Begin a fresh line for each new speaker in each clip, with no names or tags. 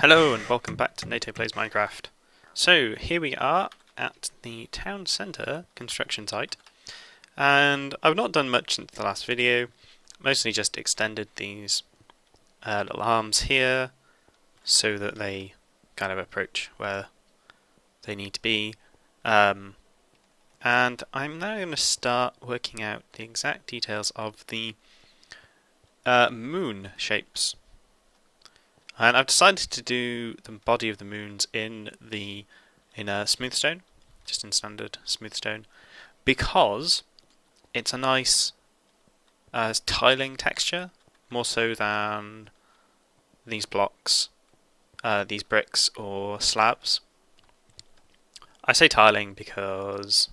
Hello and welcome back to NATO Plays Minecraft. So here we are at the town centre construction site, and I've not done much since the last video, mostly just extended these little arms here so that they kind of approach where they need to be, and I'm now going to start working out the exact details of the moon shapes. And I've decided to do the body of the moons in smooth stone, just in standard smooth stone, because it's a nice tiling texture, more so than these blocks, these bricks or slabs. I say tiling because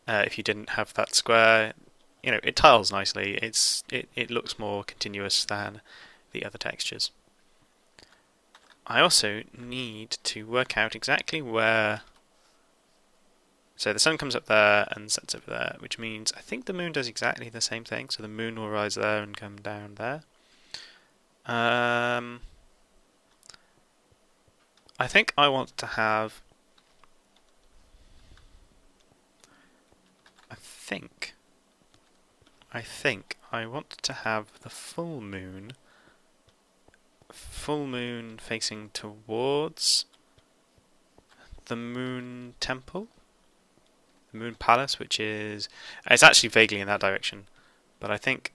if you didn't have that square, it tiles nicely. It looks more continuous than the other textures. I also need to work out exactly where. So the sun comes up there and sets over there, which means I think the moon does exactly the same thing. So the moon will rise there and come down there. I think I want to have. I think I want to have the full moon facing towards the moon temple, the moon palace, which is, it's actually vaguely in that direction, but I think,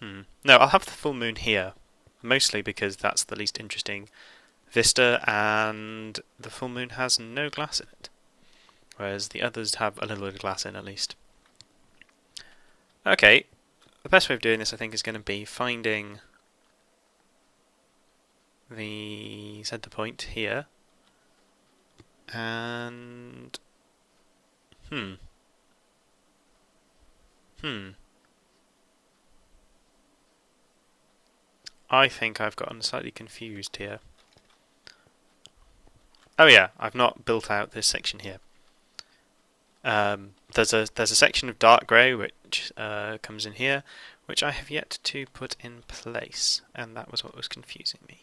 no, I'll have the full moon here, mostly because that's the least interesting vista, and the full moon has no glass in it, whereas the others have a little bit of glass in at least. Okay, the best way of doing this I think is going to be finding the center point here, and I think I've gotten slightly confused here. Oh yeah, I've not built out this section here. There's a section of dark grey which comes in here, which I have yet to put in place, and that was what was confusing me.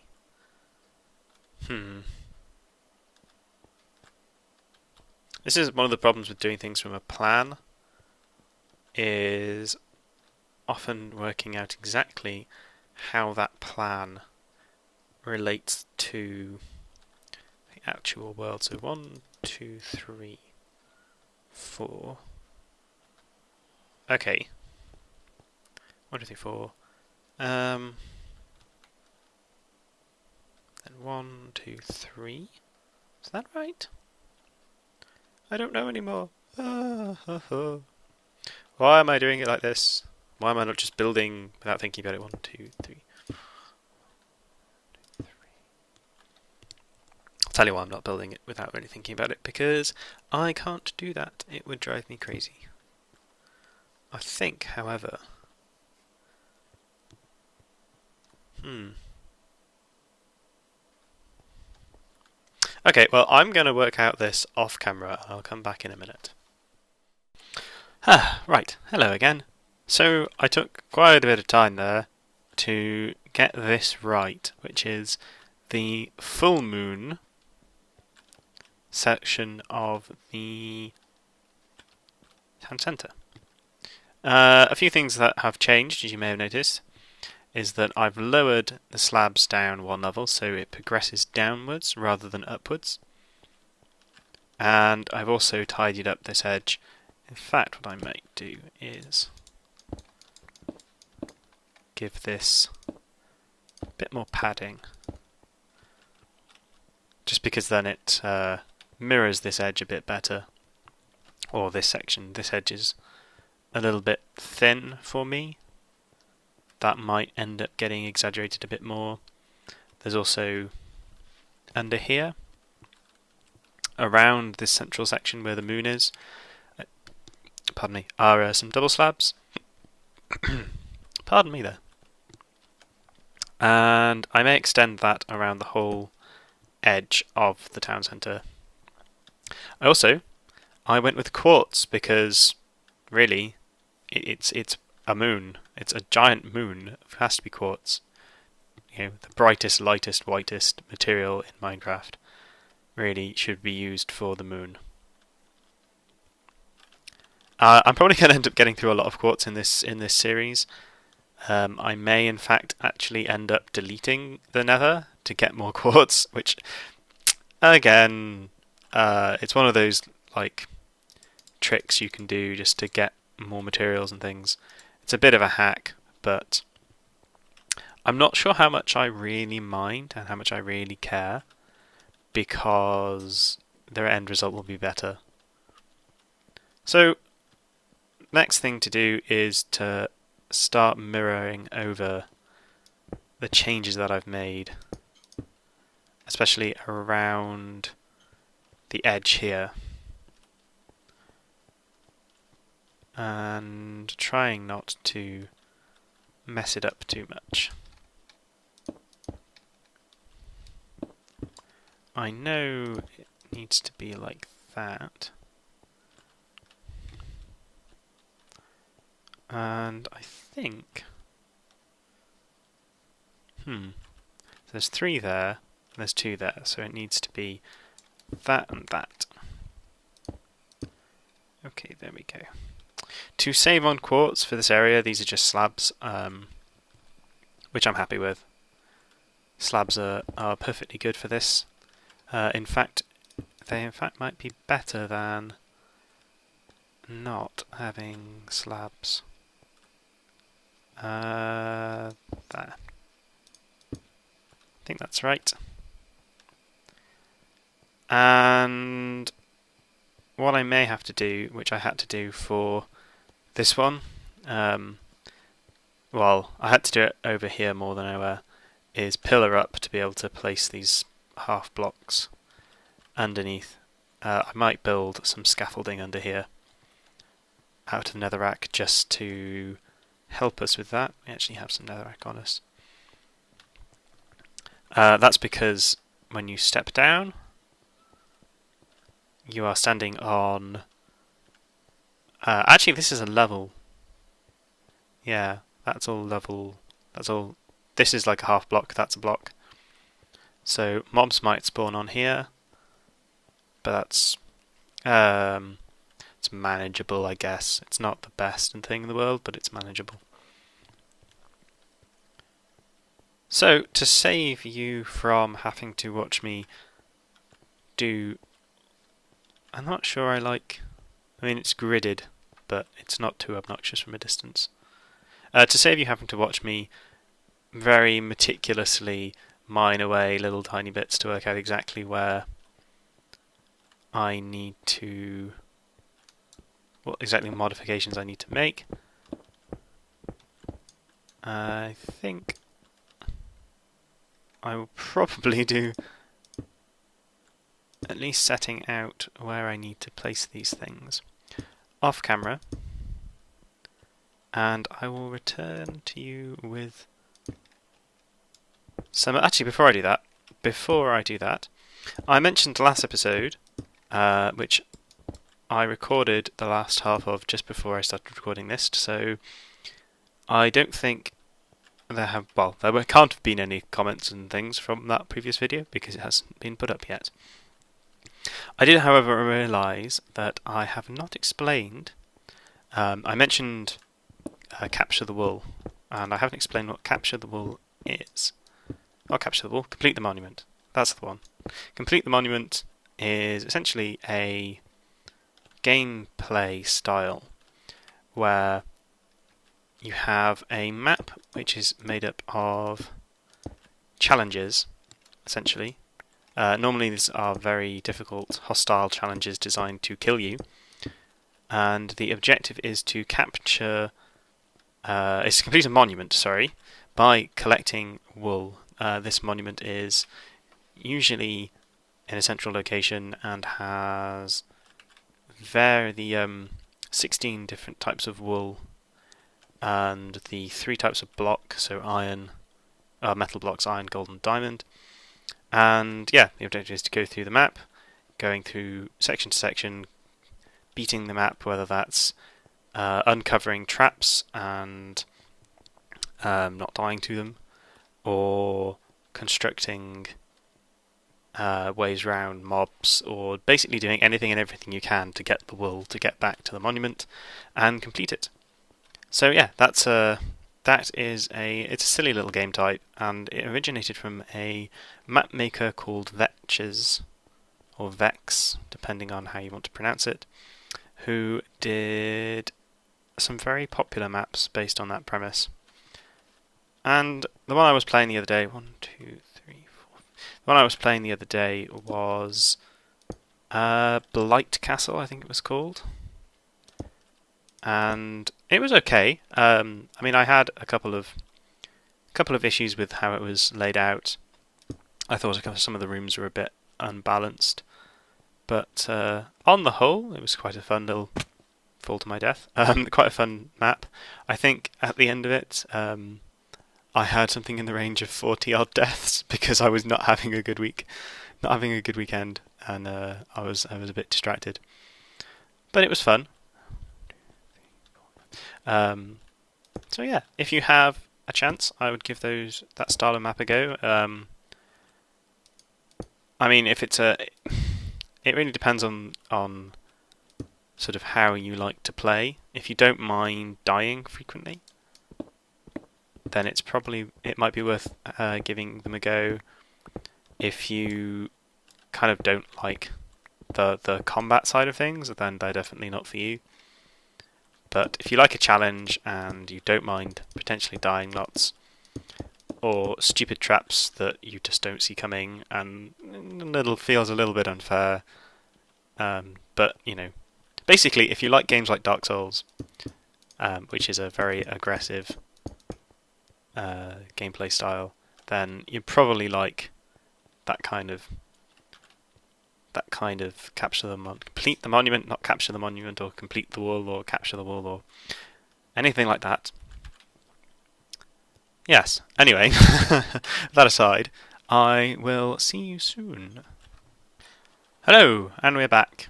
This is one of the problems with doing things from a plan, is often working out exactly how that plan relates to the actual world. So 1, 2, 3, 4. Okay. 1, 2, 3, 4. Then 1, 2, 3. Is that right? I don't know anymore. Why am I doing it like this? Why am I not just building without thinking about it? 1, 2, 3. I'll tell you why I'm not building it without really thinking about it, because I can't do that. It would drive me crazy. I think, however... Okay, well, I'm going to work out this off camera. I'll come back in a minute. Right, hello again. So, I took quite a bit of time there to get this right, which is the full moon section of the town centre. A few things that have changed, as you may have noticed, is that I've lowered the slabs down one level so it progresses downwards rather than upwards. And I've also tidied up this edge. In fact, what I might do is give this a bit more padding, just because then it mirrors this edge a bit better, or this section. This edge is a little bit thin for me. That might end up getting exaggerated a bit more. There's also under here, around this central section where the moon is, are some double slabs. Pardon me there. And I may extend that around the whole edge of the town centre. I went with quartz because, really, it's a moon. It's a giant moon. It has to be quartz. the brightest, lightest, whitest material in Minecraft really should be used for the moon. I'm probably going to end up getting through a lot of quartz in this series. I may, in fact, actually end up deleting the Nether to get more quartz, which, again, it's one of those tricks you can do just to get more materials and things. It's a bit of a hack, but I'm not sure how much I really mind and how much I really care, because their end result will be better. So, next thing to do is to start mirroring over the changes that I've made, especially around the edge here, and trying not to mess it up too much. I know it needs to be like that. And I think... there's 3 there, and there's 2 there, so it needs to be that and that. Okay, there we go. To save on quartz for this area, these are just slabs, which I'm happy with. Slabs are perfectly good for this. In fact, they might be better than not having slabs. There. I think that's right. And what I may have to do, which I had to do for this one, well, I had to do it over here more than ever, is pillar up to be able to place these half blocks underneath. I might build some scaffolding under here out of netherrack just to help us with that. We actually have some netherrack on us. That's because when you step down, you are standing on... actually, this is a level. Yeah, that's all level. That's all. This is like a half block, that's a block. So mobs might spawn on here, but that's it's manageable, I guess. It's not the best thing in the world, but it's manageable. So, to save you from having to watch me do... I'm not sure I mean, it's gridded, but it's not too obnoxious from a distance. To save you having to watch me very meticulously mine away little tiny bits to work out exactly where I need to... what exactly modifications I need to make, I think I will probably do at least setting out where I need to place these things off camera, and I will return to you with some... Actually, before I do that, I mentioned last episode, which I recorded the last half of just before I started recording this, so I don't think there can't have been any comments and things from that previous video because it hasn't been put up yet. I did, however, realise that I have not explained... I mentioned capture the wool, and I haven't explained what capture the wool is. Not capture the wool, complete the monument. That's the one. Complete the monument is essentially a gameplay style where you have a map which is made up of challenges, essentially. Normally these are very difficult, hostile challenges designed to kill you, and the objective is to capture... is to complete a monument, by collecting wool. This monument is usually in a central location and has the 16 different types of wool and the 3 types of block, so iron, metal blocks, iron, gold and diamond. And yeah, the objective is to go through the map, going through section to section, beating the map, whether that's uncovering traps and not dying to them, or constructing ways round mobs, or basically doing anything and everything you can to get the wool to get back to the monument and complete it. So yeah, it's a silly little game type, and it originated from a map maker called Vetches, or Vex, depending on how you want to pronounce it, who did some very popular maps based on that premise. And the one I was playing the other day, the one I was playing the other day was Blight Castle, I think it was called. And it was okay. I mean, I had a couple of issues with how it was laid out. I thought some of the rooms were a bit unbalanced, but on the whole, it was quite a fun little fall to my death. Quite a fun map. I think at the end of it, I had something in the range of 40 odd deaths because I was not having a good week, not having a good weekend, and I was a bit distracted. But it was fun. So yeah, if you have a chance, I would give that style of map a go. I mean, if it really depends on sort of how you like to play. If you don't mind dying frequently, then it might be worth giving them a go. If you kind of don't like the combat side of things, then they're definitely not for you. But if you like a challenge and you don't mind potentially dying lots, or stupid traps that you just don't see coming, and feels a little bit unfair, but you know, basically, if you like games like Dark Souls, which is a very aggressive gameplay style, then you probably like that kind of complete the monument, not capture the monument, or complete the wall, or capture the wall, or anything like that. Yes, anyway, that aside, I will see you soon. Hello, and we're back.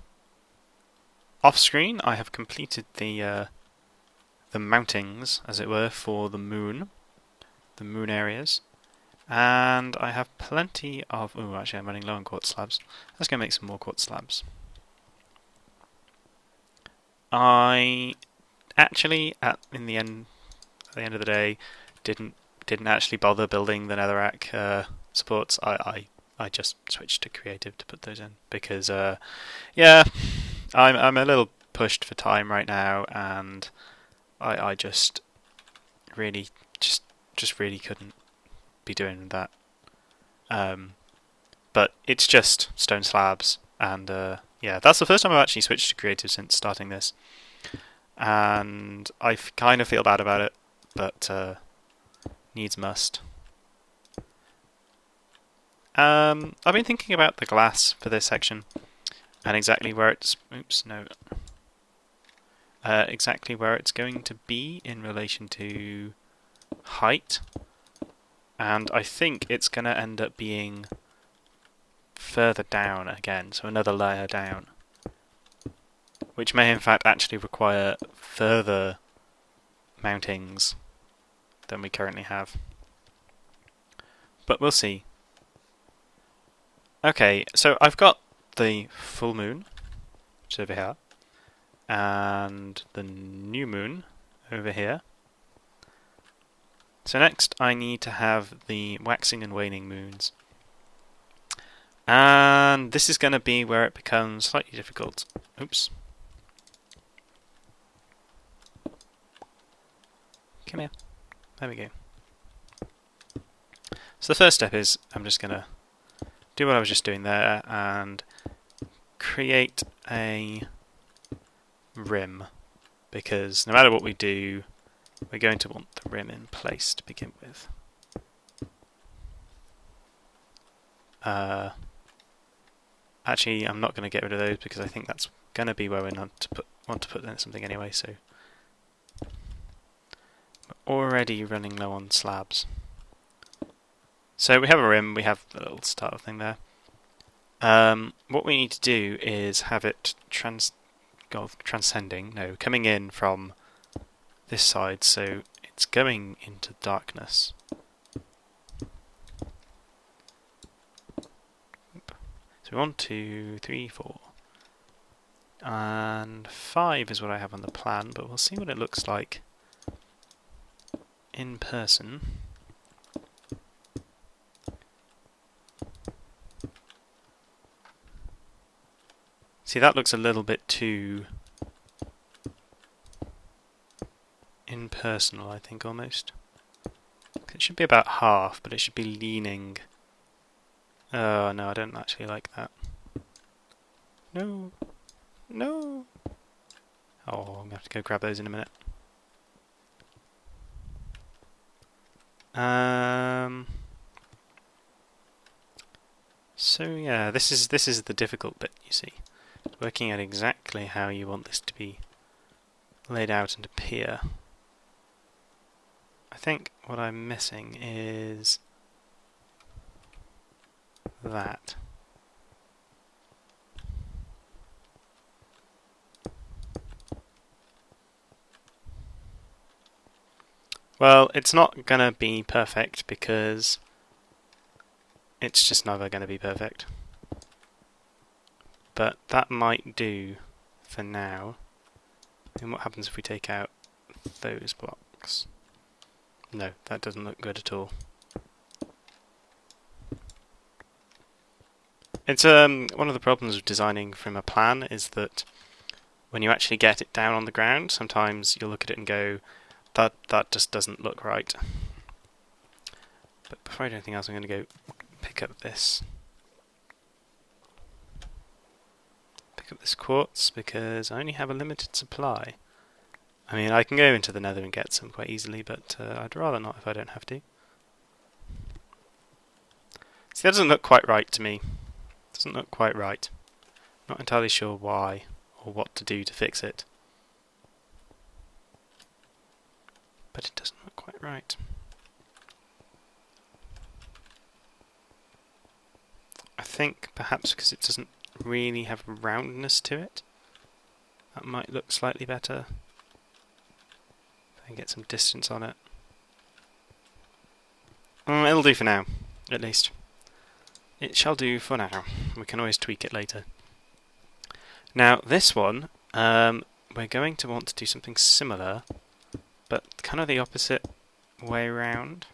Off screen, I have completed the mountings, as it were, for the moon areas. And I have plenty of... Oh, actually, I'm running low on quartz slabs. Let's go make some more quartz slabs. I actually, at the end of the day, didn't actually bother building the netherrack supports. I just switched to creative to put those in because yeah, I'm a little pushed for time right now, and I just really couldn't be doing that. But it's just stone slabs, and yeah, that's the first time I've actually switched to creative since starting this, and I kind of feel bad about it, but needs must. I've been thinking about the glass for this section and exactly where it's exactly where it's going to be in relation to height. And I think it's going to end up being further down again, so another layer down, which may in fact actually require further mountings than we currently have. But we'll see. Okay, so I've got the full moon, which is over here, and the new moon over here. So next I need to have the waxing and waning moons. And this is going to be where it becomes slightly difficult. Oops. Come here. There we go. So the first step is I'm just going to do what I was just doing there and create a rim, because no matter what we do, we're going to want the rim in place to begin with. Actually, I'm not going to get rid of those because I think that's going to be where we want to put in something anyway. So we're already running low on slabs. So we have a rim, we have the little starter thing there. What we need to do is have it coming in from this side, so it's going into darkness. So 1, 2, 3, 4. And 5 is what I have on the plan, but we'll see what it looks like in person. See, that looks a little bit too impersonal, I think, almost. It should be about half, but it should be leaning. Oh, no, I don't actually like that. No. No. Oh, I'm going to have to go grab those in a minute. So yeah, this is the difficult bit, you see. Working out exactly how you want this to be laid out and appear. I think what I'm missing is that. Well, it's not gonna be perfect because it's just never gonna be perfect. But that might do for now. And what happens if we take out those blocks? No, that doesn't look good at all. It's one of the problems of designing from a plan is that when you actually get it down on the ground, sometimes you'll look at it and go, that just doesn't look right. But before I do anything else, I'm going to go pick up this quartz because I only have a limited supply. I mean, I can go into the nether and get some quite easily, but I'd rather not if I don't have to. See, that doesn't look quite right to me. Doesn't look quite right. Not entirely sure why or what to do to fix it. But it doesn't look quite right. I think perhaps because it doesn't really have roundness to it, that might look slightly better. If I can get some distance on it. It'll do for now, at least. It shall do for now. We can always tweak it later. Now, this one, we're going to want to do something similar, but kind of the opposite way around.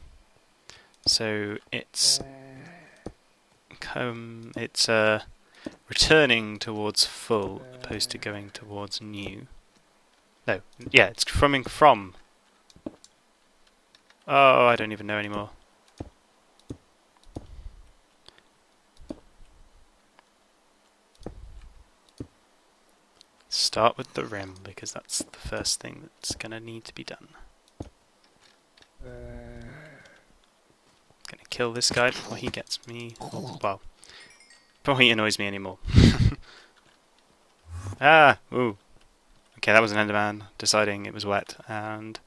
So it's returning towards full opposed to going towards new. No, yeah, it's coming from. Oh, I don't even know anymore. Start with the rim because that's the first thing that's going to need to be done. Gonna kill this guy before he gets me. Well, before he annoys me anymore. Ah! Ooh. Okay, that was an Enderman deciding it was wet and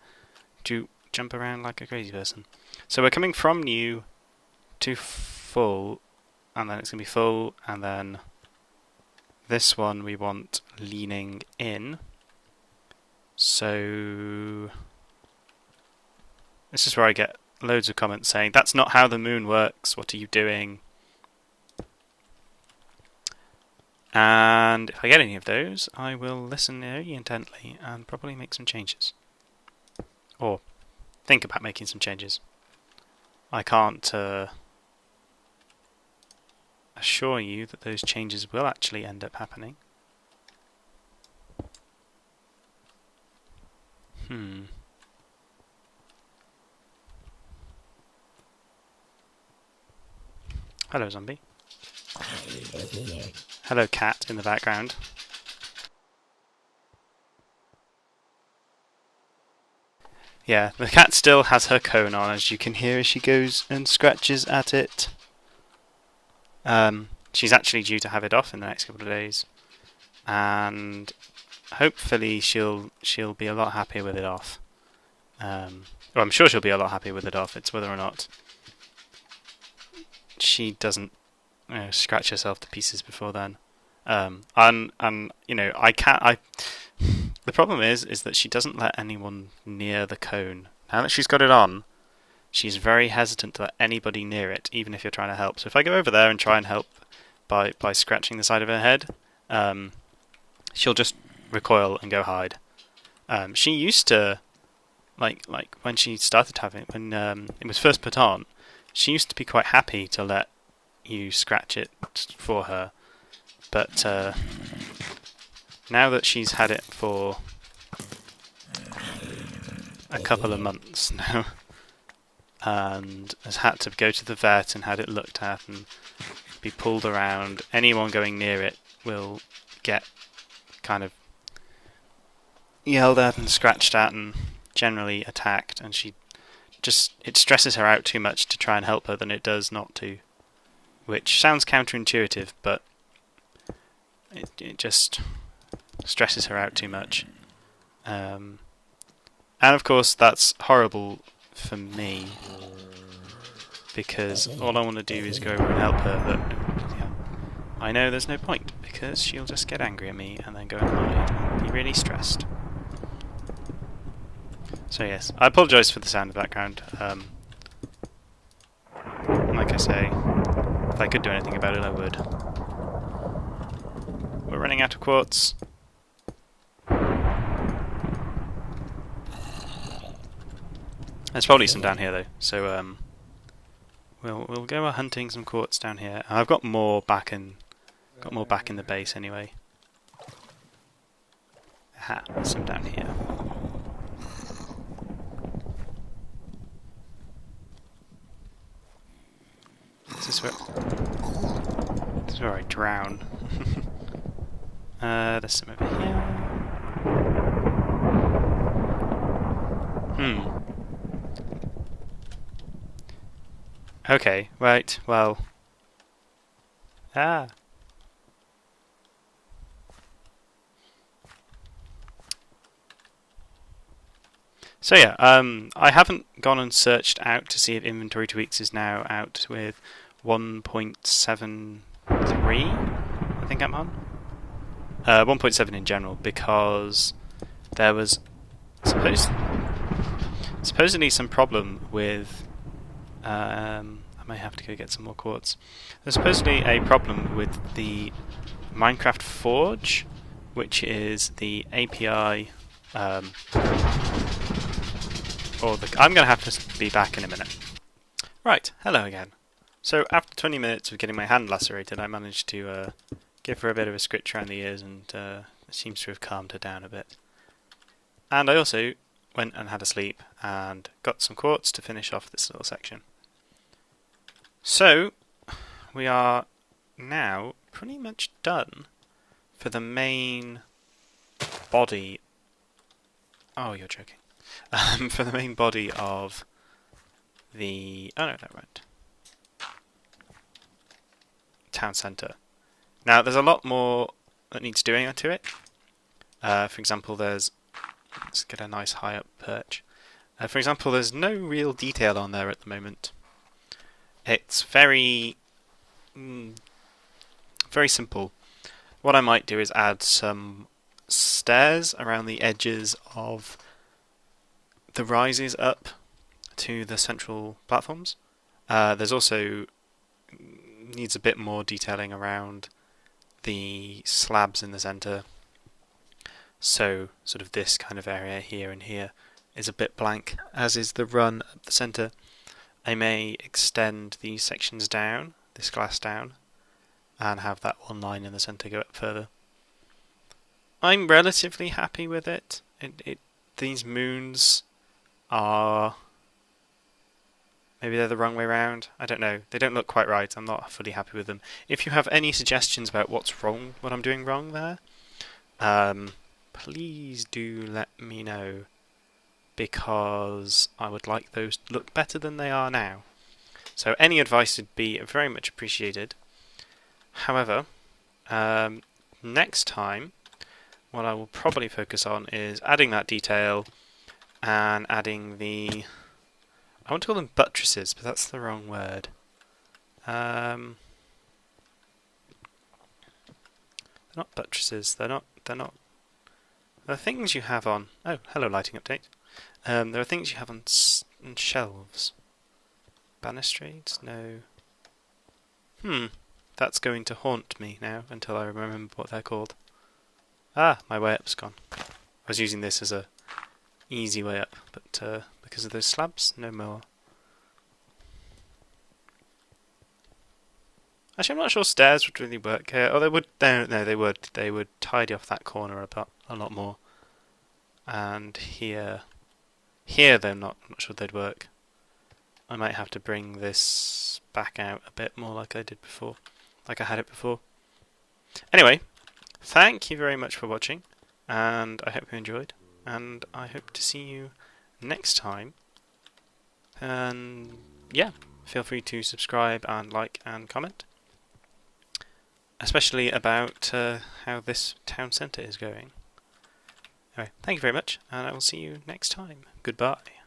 to jump around like a crazy person. So we're coming from new to full, and then it's gonna be full, and then this one we want leaning in. So this is where I get loads of comments saying, that's not how the moon works, what are you doing? And if I get any of those, I will listen very intently and probably make some changes. Or think about making some changes. I can't assure you that those changes will actually end up happening. Hello, zombie. Hello, cat in the background. Yeah, the cat still has her cone on, as you can hear as she goes and scratches at it. She's actually due to have it off in the next couple of days, and hopefully she'll be a lot happier with it off. Well, I'm sure she'll be a lot happier with it off. It's whether or not she doesn't scratch herself to pieces before then. And you know, the problem is that she doesn't let anyone near the cone. Now that she's got it on, she's very hesitant to let anybody near it, even if you're trying to help. So if I go over there and try and help by scratching the side of her head, she'll just recoil and go hide. She used to, like when she started having it, when it was first put on, she used to be quite happy to let you scratch it for her. But now that she's had it for a couple of months now, and has had to go to the vet and had it looked at and be pulled around, anyone going near it will get kind of yelled at and scratched at and generally attacked, and it stresses her out too much to try and help her than it does not to, which sounds counterintuitive, but it just stresses her out too much. And of course that's horrible for me, because all I want to do is go over and help her, but yeah, I know there's no point, because she'll just get angry at me and then go and hide and be really stressed. So yes, I apologise for the sound in the background. Like I say, if I could do anything about it, I would. We're running out of quartz. There's probably some down here though, so we'll go hunting some quartz down here. I've got more back in the base anyway. Aha, there's some down here. This is where I drown. There's some over here. Okay, right, well. So yeah, I haven't gone and searched out to see if Inventory Tweaks is now out with 1.73, I think I'm on. 1.7 in general, because there was supposedly some problem with... I may have to go get some more quartz. There's supposedly a problem with the Minecraft Forge, which is the API... I'm going to have to be back in a minute. Right, hello again. So after 20 minutes of getting my hand lacerated, I managed to give her a bit of a scritch around the ears, and it seems to have calmed her down a bit. And I also went and had a sleep and got some quartz to finish off this little section. So we are now pretty much done for the main body. Oh, you're joking. For the main body of the... Oh no, that went. Town centre. Now, there's a lot more that needs doing to it. For example, let's get a nice high up perch. For example, there's no real detail on there at the moment. It's very simple. What I might do is add some stairs around the edges of the rises up to the central platforms. There's also needs a bit more detailing around the slabs in the centre. So sort of this kind of area here and here is a bit blank, as is the run at the centre. I may extend these sections down, this glass down, and have that one line in the centre go up further. I'm relatively happy with it. These moons are... Maybe they're the wrong way around. I don't know. They don't look quite right. I'm not fully happy with them. If you have any suggestions about what's wrong, what I'm doing wrong there, please do let me know, because I would like those to look better than they are now. So any advice would be very much appreciated. However, next time, what I will probably focus on is adding that detail and adding the... I want to call them buttresses, but that's the wrong word. They're not buttresses. They're not. There are things you have on... Oh, hello, lighting update. There are things you have on shelves. Balustrades? No. That's going to haunt me now until I remember what they're called. Ah, my way up's gone. I was using this as a easy way up, but because of those slabs, no more. Actually, I'm not sure stairs would really work here. Oh, they would. No, they would. They would tidy off that corner a lot more. And here, though, I'm not sure they'd work. I might have to bring this back out a bit more, like I did before, like I had it before. Anyway, thank you very much for watching, and I hope you enjoyed. And I hope to see you next time. And yeah, feel free to subscribe and like and comment. Especially about how this town centre is going. Anyway, thank you very much, and I will see you next time. Goodbye.